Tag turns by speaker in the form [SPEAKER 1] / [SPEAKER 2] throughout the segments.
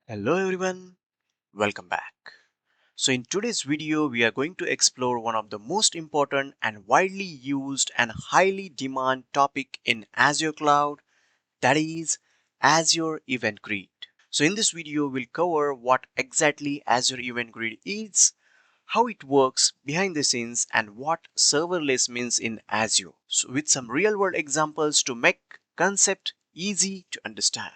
[SPEAKER 1] Hello everyone, welcome back. So in today's video, we are going to explore one of the most important and widely used and highly demanded topic in Azure Cloud, that is Azure Event Grid. So in this video, we'll cover what exactly Azure Event Grid is, how it works behind the scenes, and what serverless means in Azure. So with some real world examples to make concept easy to understand.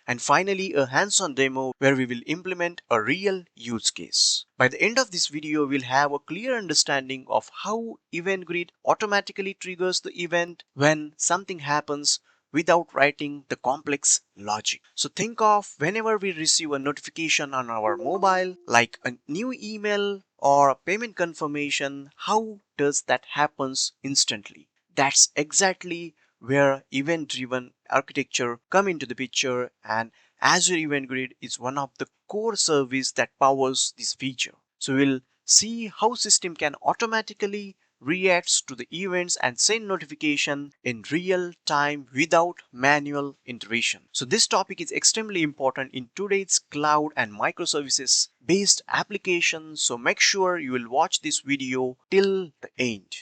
[SPEAKER 1] And finally, a hands-on demo where we will implement a real use case. By the end of this video, we'll have a clear understanding of how Event Grid automatically triggers the event when something happens without writing the complex logic. So think of whenever we receive a notification on our mobile, like a new email or a payment confirmation, how does that happens instantly? That's exactly where event-driven architecture come into the picture, and Azure Event Grid is one of the core service that powers this feature. So we'll see how system can automatically reacts to the events and send notification in real time without manual intervention. So this topic is extremely important in today's cloud and microservices based applications. So make sure you will watch this video till the end.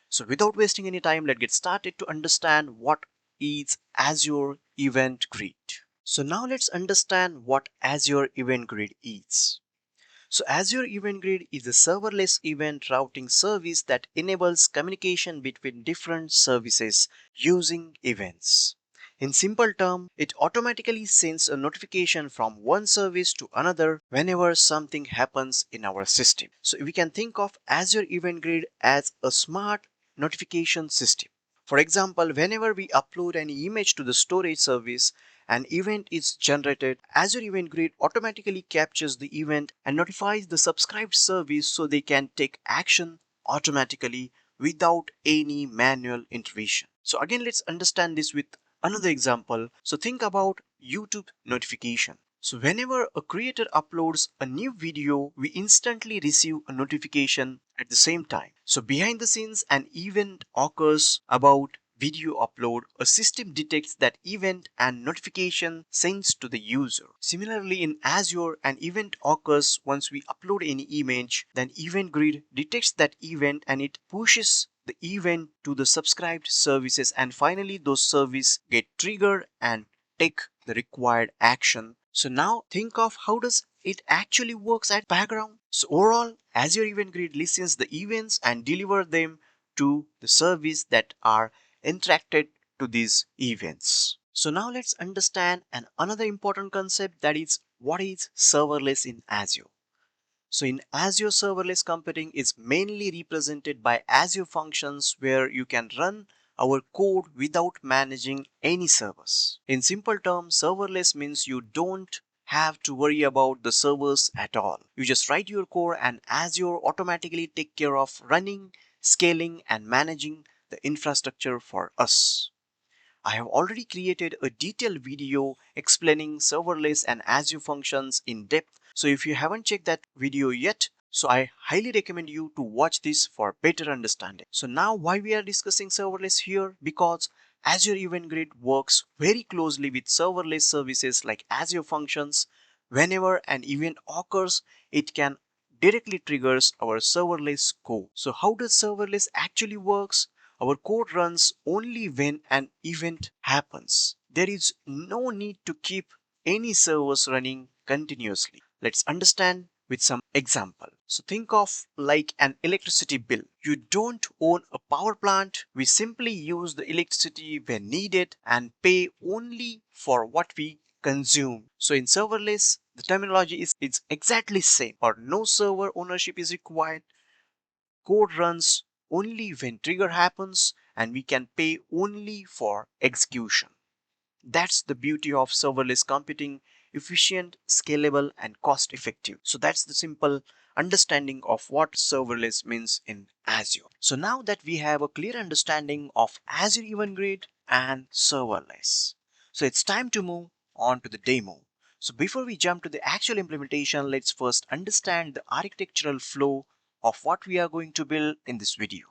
[SPEAKER 1] So without wasting any time, let's get started to understand what is Azure Event Grid. So now let's understand what Azure Event Grid is. So Azure Event Grid is a serverless event routing service that enables communication between different services using events. In simple terms, it automatically sends a notification from one service to another whenever something happens in our system. So we can think of Azure Event Grid as a smart notification system. For example, whenever we upload an image to the storage service, an event is generated. Azure Event Grid automatically captures the event and notifies the subscribed service so they can take action automatically without any manual intervention. So again, let's understand this with another example. So think about YouTube notification. So whenever a creator uploads a new video, we instantly receive a notification at the same time. So behind the scenes, an event occurs about video upload. A system detects that event and notification sends to the user. Similarly, in Azure, an event occurs once we upload any image. Then Event Grid detects that event and it pushes the event to the subscribed services, and finally those services get triggered and take the required action. So now think of how does it actually works at background. So overall, Azure Event Grid listens the events and deliver them to the service that are interacted to these events. So now let's understand another important concept, that is what is serverless in Azure. So in Azure, serverless computing is mainly represented by Azure functions where you can run our code without managing any servers. In simple terms, serverless means you don't have to worry about the servers at all. You just write your code and Azure automatically take care of running, scaling and managing the infrastructure for us. I have already created a detailed video explaining serverless and Azure functions in depth. So if you haven't checked that video yet, so I highly recommend you to watch this for better understanding. So now why we are discussing serverless here? Because Azure Event Grid works very closely with serverless services like Azure Functions. Whenever an event occurs, it can directly triggers our serverless code. So how does serverless actually works? Our code runs only when an event happens. There is no need to keep any servers running continuously. Let's understand with some example. So think of like an electricity bill. You don't own a power plant. We simply use the electricity when needed and pay only for what we consume. So in serverless, the terminology is it's exactly same, or no server ownership is required. Code runs only when trigger happens and we can pay only for execution. That's the beauty of serverless computing: efficient, scalable and cost effective. So that's the simple understanding of what serverless means in Azure. So now that we have a clear understanding of Azure Event Grid and serverless, so it's time to move on to the demo. So before we jump to the actual implementation, let's first understand the architectural flow of what we are going to build in this video.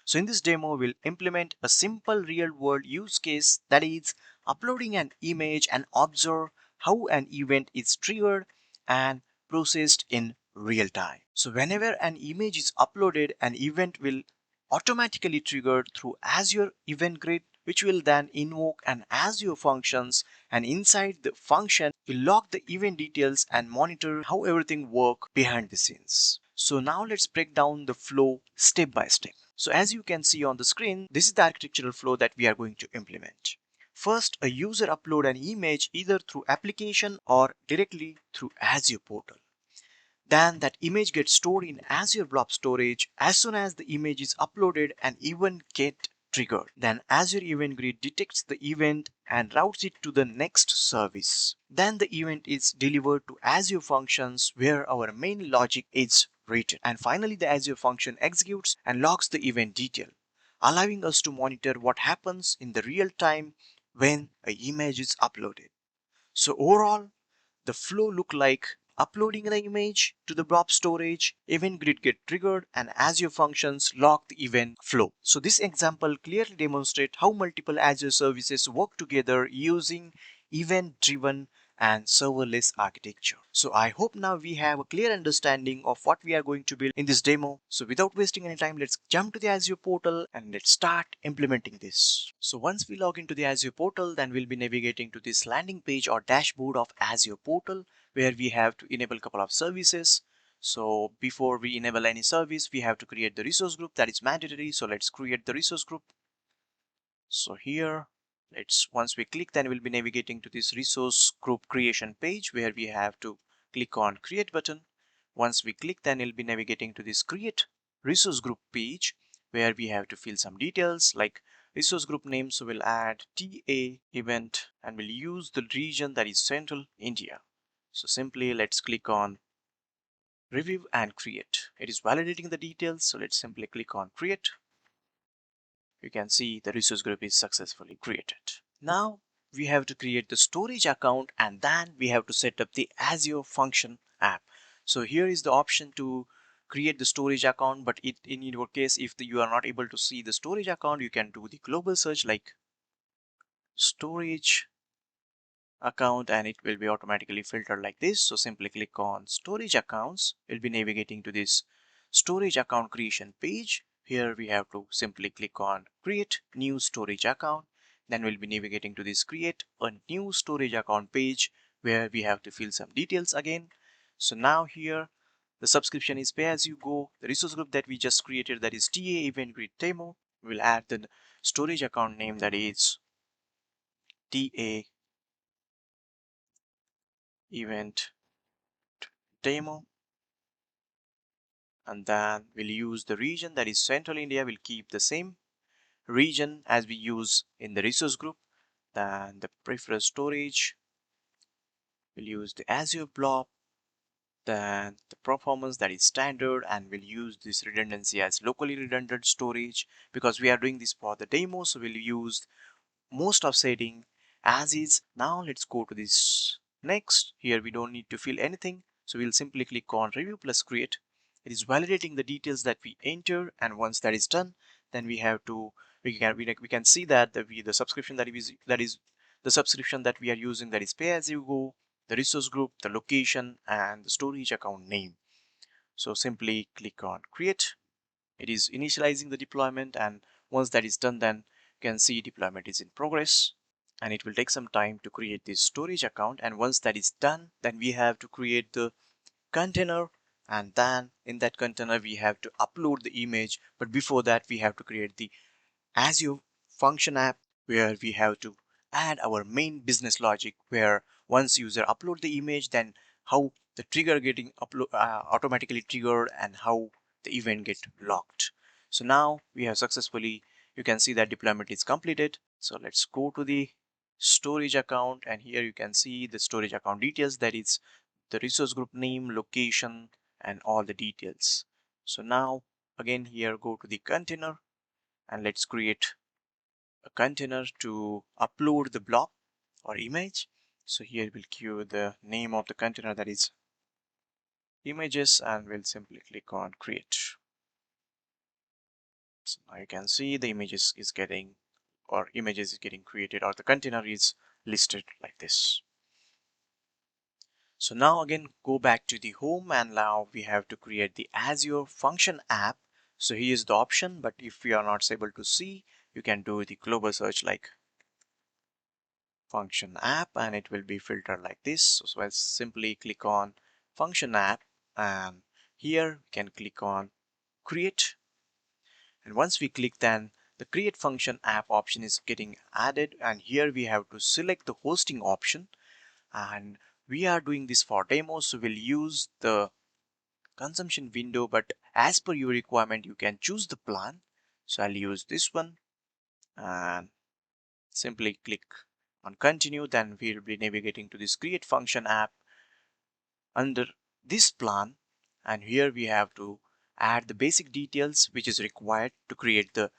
[SPEAKER 1] So in this demo, we'll implement a simple real-world use case, that is uploading an image and observe how an event is triggered and processed in real time. So whenever an image is uploaded, an event will automatically trigger through Azure Event Grid, which will then invoke an Azure functions, and inside the function will log the event details and monitor how everything works behind the scenes. So now let's break down the flow step by step. So as you can see on the screen, this is the architectural flow that we are going to implement. First, a user upload an image either through application or directly through Azure portal. Then that image gets stored in Azure Blob storage. As soon as the image is uploaded, an event gets triggered. Then Azure Event Grid detects the event and routes it to the next service. Then the event is delivered to Azure functions where our main logic is written. And finally, the Azure function executes and logs the event detail, allowing us to monitor what happens in the real time when an image is uploaded. So overall, the flow look like uploading the image to the Blob storage, event grid get triggered, and Azure functions log the event flow. So this example clearly demonstrates how multiple Azure services work together using event-driven and serverless architecture. So I hope now we have a clear understanding of what we are going to build in this demo. So without wasting any time, let's jump to the Azure portal and let's start implementing this. So once we log into the Azure portal, then we'll be navigating to this landing page or dashboard of Azure portal, where we have to enable a couple of services. So before we enable any service, we have to create the resource group. That is mandatory. So let's create the resource group. So here, once we click, then we'll be navigating to this resource group creation page where we have to click on create button. Once we click, then we'll be navigating to this create resource group page where we have to fill some details like resource group name. So we'll add TA event and we'll use the region that is Central India. So simply let's click on review and create. It is validating the details. So let's simply click on create. You can see the resource group is successfully created. Now we have to create the storage account and then we have to set up the Azure function app. So here is the option to create the storage account, but in your case, if you are not able to see the storage account, you can do the global search like storage account and it will be automatically filtered like this. So simply click on storage accounts. We'll be navigating to this storage account creation page. Here we have to simply click on create new storage account. Then we'll be navigating to this create a new storage account page where we have to fill some details again. So now here the subscription is pay as you go. The resource group that we just created, that is TA event grid demo. We'll add the storage account name, that is TA event demo, and then we'll use the region that is Central India. We'll keep the same region as we use in the resource group. Then the preferred storage, we'll use the Azure Blob. Then the performance, that is standard, and we'll use this redundancy as locally redundant storage because we are doing this for the demo. So we'll use most of setting as is. Now let's go to this next. Here we don't need to fill anything, so we'll simply click on review plus create. It is validating the details that we enter, and once that is done, then we have to we can see that the subscription that is the subscription that we are using, that is pay as you go, the resource group, the location, and the storage account name. So simply click on create. It is initializing the deployment, and once that is done, then you can see deployment is in progress, and it will take some time to create this storage account. And once that is done, then we have to create the container, and then in that container we have to upload the image. But before that, we have to create the Azure function app where we have to add our main business logic, where once user upload the image, then how the trigger getting automatically triggered and how the event get locked. So now we have successfully, you can see that deployment is completed. So let's go to the storage account, and here you can see the storage account details, that is the resource group name, location, and all the details. So now again here, go to the container and let's create a container to upload the blob or image. So here we'll give the name of the container, that is images, and we'll simply click on create. So now you can see the images is getting created, or the container is listed like this. So now again go back to the home, and now we have to create the Azure function app. So here is the option, but if you are not able to see, you can do the global search like function app and it will be filtered like this. So I'll simply click on function app, and here we can click on create. And once we click, then the create function app option is getting added, and here we have to select the hosting option. And we are doing this for demo, so we'll use the consumption window, but as per your requirement you can choose the plan. So I'll use this one and simply click on continue. Then we'll be navigating to this create function app under this plan, and here we have to add the basic details which is required to create the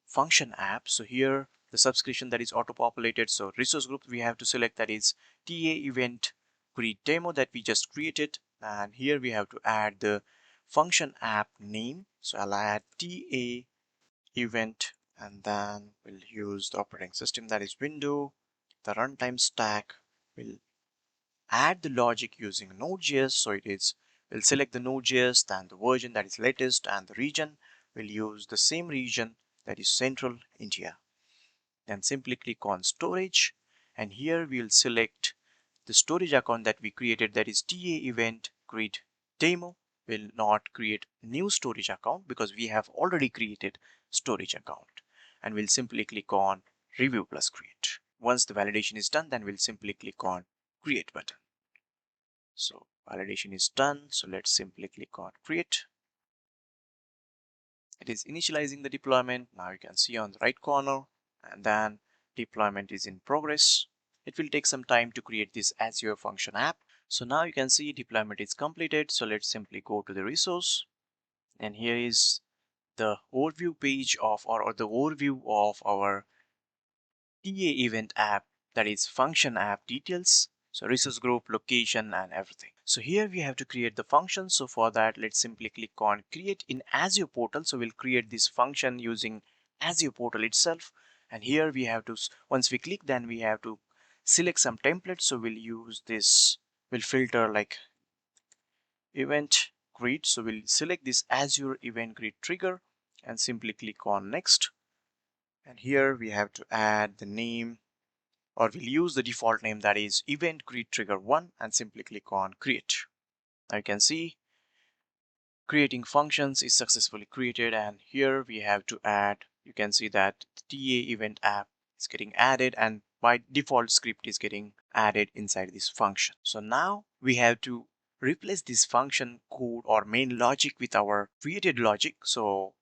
[SPEAKER 1] function app. So here the subscription that is auto populated, so resource group we have to select, that is TA event grid demo that we just created. And here we have to add the function app name, so I'll add TA event, and then we'll use the operating system that is window. The runtime stack will add the logic using Node.js, so it is we'll select the Node.js, then the version that is latest, and the region we'll use the same region, that is Central India. Then simply click on storage, and here we'll select the storage account that we created, that is TA event grid demo. Will not create new storage account because we have already created storage account, and we'll simply click on review plus create. Once the validation is done, then we'll simply click on create button. So validation is done, so let's simply click on create. It is initializing the deployment. Now you can see on the right corner, and then deployment is in progress. It will take some time to create this Azure function app. So now you can see deployment is completed. So let's simply go to the resource, and here is the overview page of or the overview of our TA event app, that is function app details. So resource group, location, and everything. So here we have to create the function. So for that, let's simply click on create in Azure portal. So we'll create this function using Azure portal itself. And here we have to, once we click, then we have to select some templates. So we'll use this, we'll filter like event grid. So we'll select this Azure event grid trigger and simply click on next. And here we have to add the name, or we'll use the default name, that is event grid trigger 1, and simply click on create. Now you can see creating functions is successfully created, and here we have to add, you can see that the TA event app is getting added, and by default script is getting added inside this function. So now we have to replace this function code or main logic with our created logic. So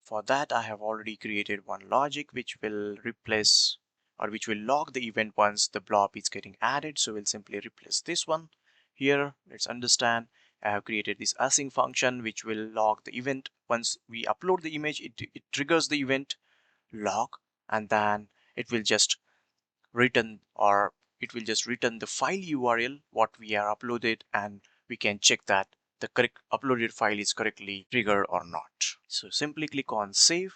[SPEAKER 1] for that, I have already created one logic which will replace, or which will log the event once the blob is getting added. So we'll simply replace this one. Here, let's understand. I have created this async function which will log the event. Once we upload the image, it triggers the event log, and then it will just return, or it will just return the file URL what we are uploaded, and we can check that the correct uploaded file is correctly triggered or not. So simply click on save.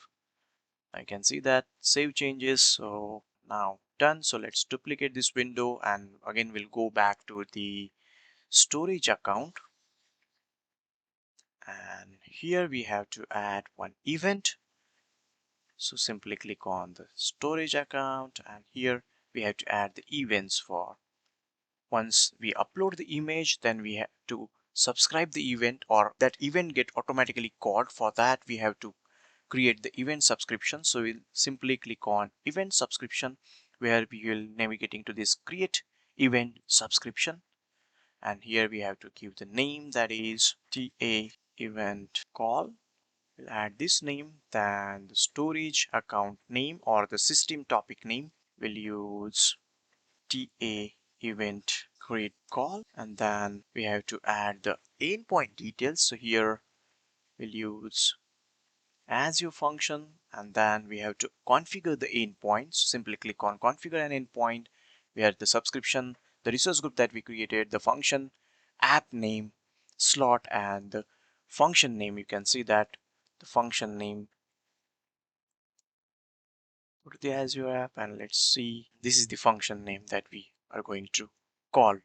[SPEAKER 1] I can see that save changes. So now done. So let's duplicate this window, and again we'll go back to the storage account, and here we have to add one event. So simply click on the storage account, and here we have to add the events for once we upload the image, then we have to subscribe the event, or that event get automatically called. For that, we have to create the event subscription. So we'll simply click on event subscription, where we will navigating to this create event subscription, and here we have to give the name, that is TA event call. We'll add this name, then the storage account name or the system topic name, we'll use TA event create call, and then we have to add the endpoint details. So here we'll use Azure function, and then we have to configure the endpoints. Simply click on configure an endpoint, where the subscription, the resource group that we created, the function app name slot, and the function name. You can see that the function name, go to the Azure app, and let's see, this is the function name that we are going to call.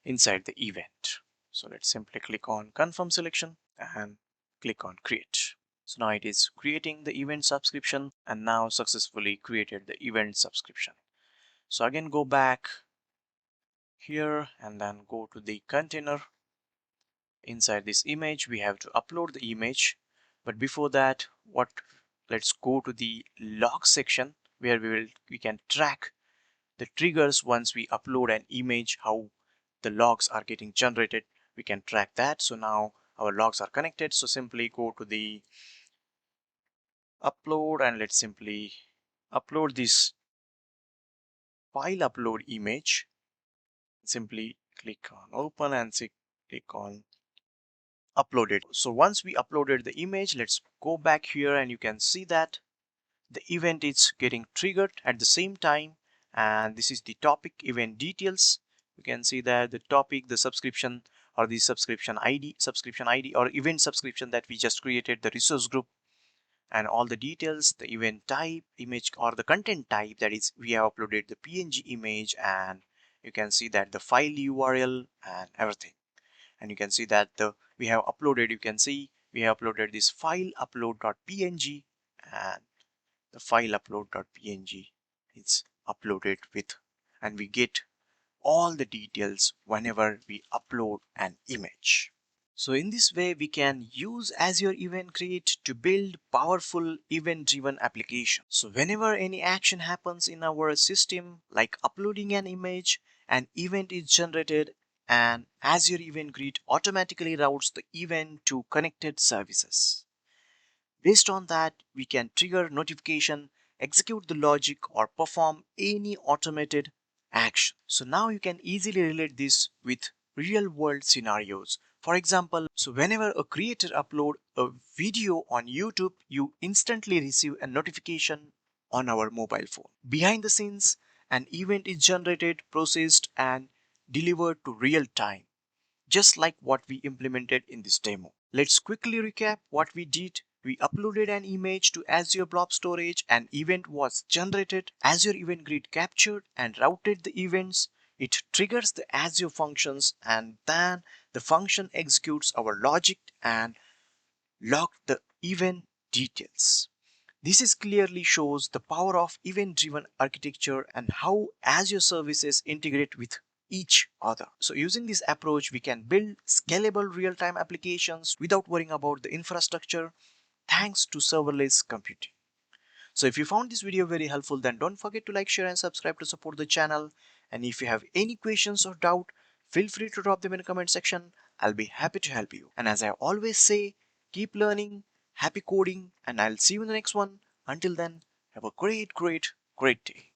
[SPEAKER 1] inside the event. So let's simply click on confirm selection and click on create. So now it is creating the event subscription and now successfully created the event subscription. So again go back here and then go to the container. Inside this image we have to upload the image, but before that let's go to the log section where we can track the triggers. Once we upload an image, how the logs are getting generated, we can track that. So now our logs are connected, so simply go to the upload and let's simply upload this file upload image. Simply click on open and click on uploaded. So once we uploaded the image, let's go back here and you can see that the event is getting triggered at the same time, and this is the topic event details. You can see that the topic, the subscription or the subscription ID or event subscription that we just created, the resource group, and all the details, the event type, image or the content type, that is we have uploaded the PNG image, and you can see that the file URL and everything. And you can see that we have uploaded, you can see we have uploaded this file upload.png, and the file upload.png is uploaded with, and we get all the details whenever we upload an image. So in this way we can use Azure Event Grid to build powerful event-driven applications. So whenever any action happens in our system, like uploading an image, an event is generated and Azure Event Grid automatically routes the event to connected services. Based on that, we can trigger notification, execute the logic, or perform any automated action. So now you can easily relate this with real world scenarios. For example, so whenever a creator upload a video on YouTube, you instantly receive a notification on our mobile phone. Behind the scenes, an event is generated, processed, and delivered to real time, just like what we implemented in this demo. Let's quickly recap what we did. We uploaded an image to Azure Blob storage, an event was generated, Azure Event Grid captured and routed the events, it triggers the Azure functions, and then the function executes our logic and logs the event details. This is clearly shows the power of event-driven architecture and how Azure services integrate with each other. So using this approach, we can build scalable real-time applications without worrying about the infrastructure, thanks to serverless computing. So if you found this video very helpful, then don't forget to like, share and subscribe to support the channel. And if you have any questions or doubt, feel free to drop them in the comment section. I'll be happy to help you. And as I always say, keep learning, happy coding, and I'll see you in the next one. Until then, have a great day.